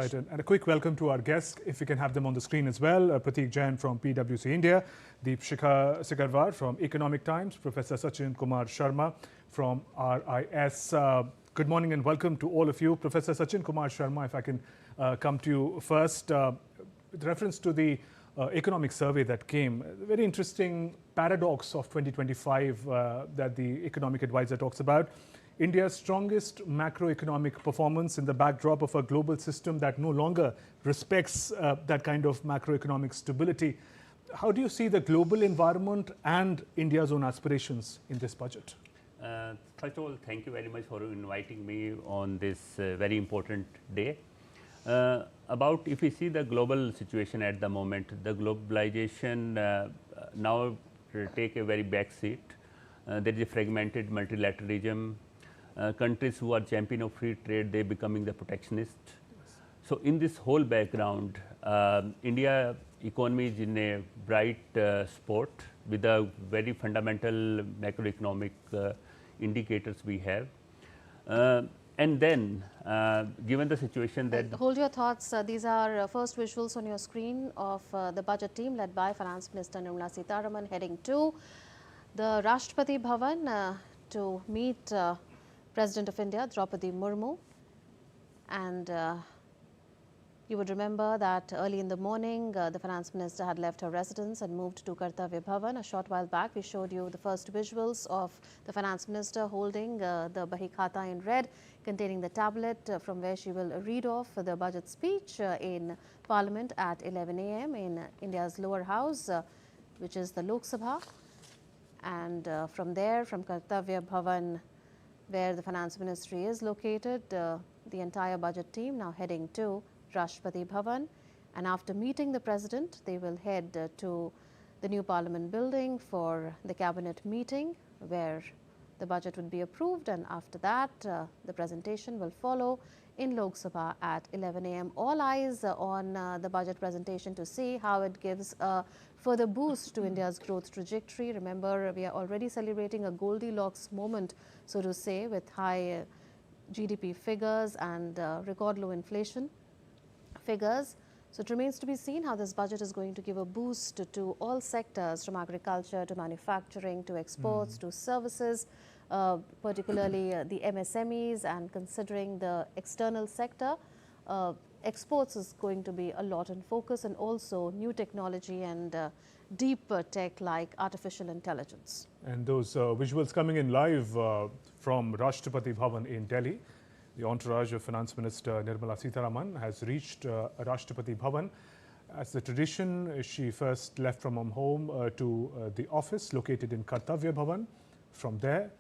Right, and a quick welcome to our guests, if we can have them on the screen as well. Prateek Jain from PwC India, Deepshikha Sikarwar from Economic Times, Professor Sachin Kumar Sharma from RIS. Good morning and welcome to all of you. Professor Sachin Kumar Sharma, if I can come to you first, with reference to the economic survey that came, a very interesting paradox of 2025 that the economic advisor talks about. India's strongest macroeconomic performance in the backdrop of a global system that no longer respects that kind of macroeconomic stability. How do you see the global environment and India's own aspirations in this budget? First of all, thank you very much for inviting me on this very important day. About if we see the global situation at the moment, the globalization now take a very back seat. There is a fragmented multilateralism. Countries who are champion of free trade, they becoming the protectionist. So in this whole background, India economy is in a bright spot with the very fundamental macroeconomic indicators we have. And then, given the situation that... Hold your thoughts. These are first visuals on your screen of the budget team led by Finance Minister Nirmala Sitaraman heading to the Rashtrapati Bhavan to meet President of India, Draupadi Murmu. And you would remember that early in the morning, the Finance Minister had left her residence and moved to Kartavya Bhavan. A short while back, we showed you the first visuals of the Finance Minister holding the Bahi Khata in red, containing the tablet from where she will read off the budget speech in Parliament at 11 a.m. in India's lower house, which is the Lok Sabha. And from there, from Kartavya Bhavan, where the Finance Ministry is located, the entire budget team now heading to Rashtrapati Bhavan, and after meeting the President, they will head to the new Parliament building for the Cabinet meeting, where the budget would be approved, and after that, the presentation will follow in Lok Sabha at 11 a.m. All eyes on the budget presentation to see how it gives a further boost to India's growth trajectory. Remember, we are already celebrating a Goldilocks moment, so to say, with high GDP figures and record low inflation figures. So it remains to be seen how this budget is going to give a boost to all sectors, from agriculture to manufacturing to exports to services, particularly the MSMEs, and considering the external sector, exports is going to be a lot in focus, and also new technology and deep tech like artificial intelligence. And those visuals coming in live from Rashtrapati Bhavan in Delhi. The entourage of Finance Minister Nirmala Sitaraman has reached Rashtrapati Bhavan. As the tradition, she first left from home to the office located in Kartavya Bhavan. From there,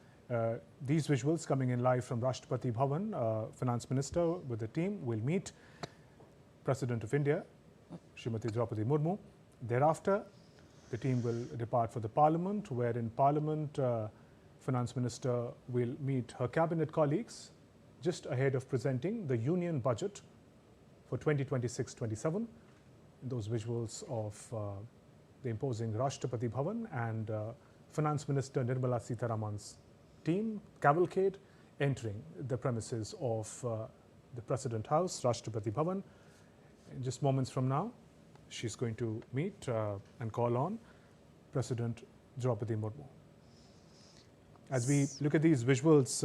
these visuals coming in live from Rashtrapati Bhavan, Finance Minister with the team will meet President of India, Srimati Draupadi Murmu. Thereafter, the team will depart for the Parliament, where in Parliament, Finance Minister will meet her cabinet colleagues just ahead of presenting the Union Budget for 2026-27. Those visuals of the imposing Rashtrapati Bhavan and Finance Minister Nirmala Sitaraman's team, cavalcade, entering the premises of the President House, Rashtrapati Bhavan. In just moments from now, she's going to meet and call on President Draupadi Murmu. As we look at these visuals,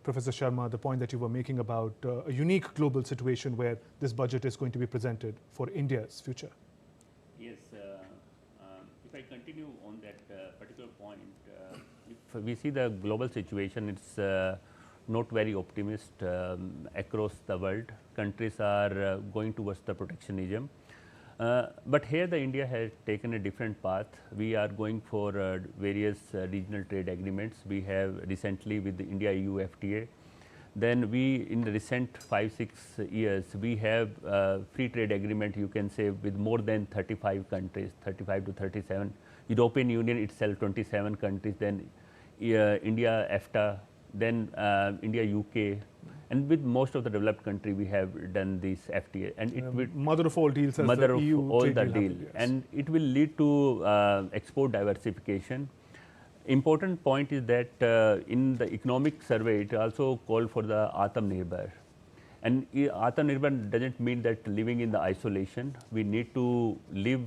Professor Sharma, the point that you were making about a unique global situation where this budget is going to be presented for India's future. Yes, if I continue on that particular point, if we see the global situation, it's not very optimist across the world. Countries are going towards the protectionism. But here the India has taken a different path. We are going for various regional trade agreements. We have recently with the India-EU FTA. Then we, in the recent 5-6 years, we have free trade agreement, you can say, with more than 35 countries, 35 to 37. European Union itself, 27 countries, then India, EFTA, then India, UK. And with most of the developed country, we have done this FTA, and it will mother of all deals, as mother the of EU all trade the deal deal, happened, yes. And it will lead to export diversification. Important point is that in the economic survey, it also called for the Atmanirbhar, And Atmanirbhar doesn't mean that living in the isolation. We need to live,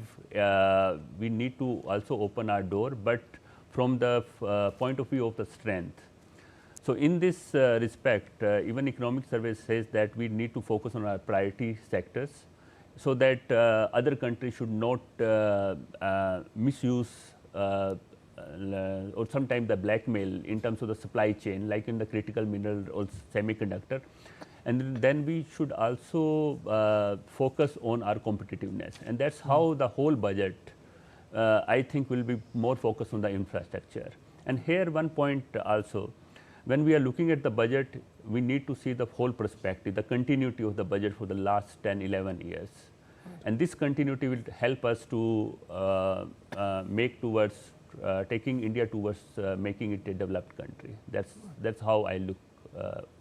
we need to also open our door, but from the point of view of the strength. So, in this respect, even economic survey says that we need to focus on our priority sectors, so that other countries should not misuse or sometimes the blackmail in terms of the supply chain, like in the critical mineral or semiconductor. And then we should also focus on our competitiveness, and that's how the whole budget I think will be more focused on the infrastructure. And here one point also, when we are looking at the budget, we need to see the whole perspective, the continuity of the budget for the last 10, 11 years. And this continuity will help us to make towards taking India towards making it a developed country. That's how I look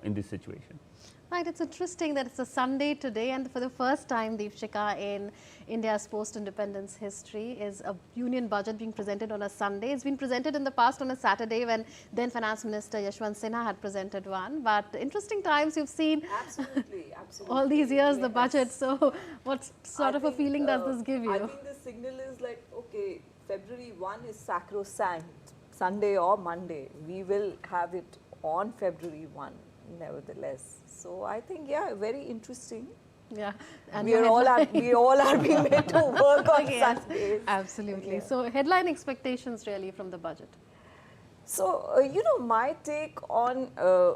in this situation. Right, it's interesting that it's a Sunday today, and for the first time, Deepshikha, in India's post-independence history, is a union budget being presented on a Sunday. It's been presented in the past on a Saturday when then Finance Minister Yashwant Sinha had presented one. But interesting times you've seen. Absolutely, absolutely. All these years, the budget. So, what sort of a feeling does this give you? I think the signal is like, okay, February 1 is sacrosanct, Sunday or Monday. We will have it on February 1, nevertheless. So, I think, yeah, very interesting. Yeah, and we all are being made to work on yes, Sundays. Absolutely. Yeah. So, headline expectations really from the budget. So, you know, my take on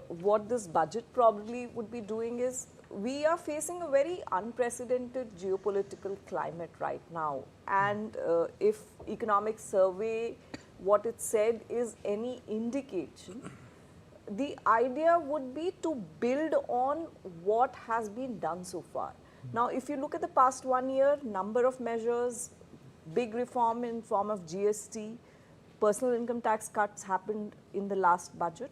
what this budget probably would be doing is, we are facing a very unprecedented geopolitical climate right now. And if economic survey, what it said is any indication, the idea would be to build on what has been done so far. Now, if you look at the past 1 year, number of measures, big reform in form of GST, personal income tax cuts happened in the last budget.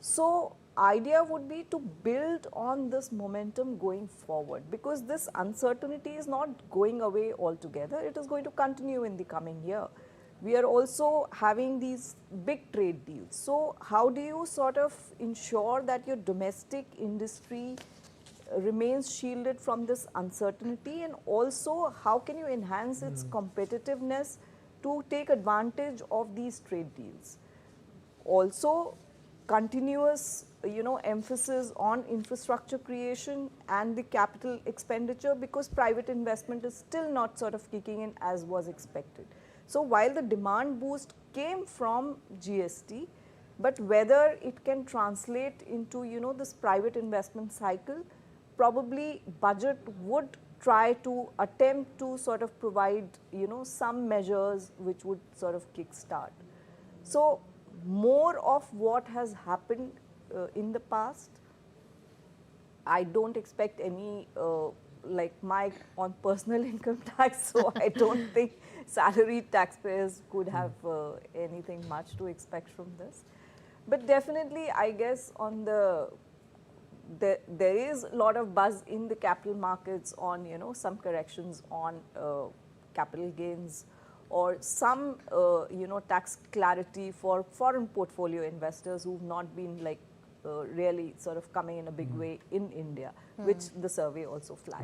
So, idea would be to build on this momentum going forward, because this uncertainty is not going away altogether. It is going to continue in the coming year. We are also having these big trade deals. So, how do you sort of ensure that your domestic industry remains shielded from this uncertainty, and also how can you enhance its competitiveness to take advantage of these trade deals? Also, continuous, you know, emphasis on infrastructure creation and the capital expenditure, because private investment is still not sort of kicking in as was expected. So, while the demand boost came from GST, but whether it can translate into, you know, this private investment cycle, probably budget would try to attempt to sort of provide, you know, some measures which would sort of kickstart. So, more of what has happened in the past. I don't expect any like Mike on personal income tax, so I don't think salaried taxpayers could have anything much to expect from this. But definitely, I guess on there is a lot of buzz in the capital markets on, you know, some corrections on capital gains, or some you know, tax clarity for foreign portfolio investors who've not been like really sort of coming in a big way in India, which the survey also flagged.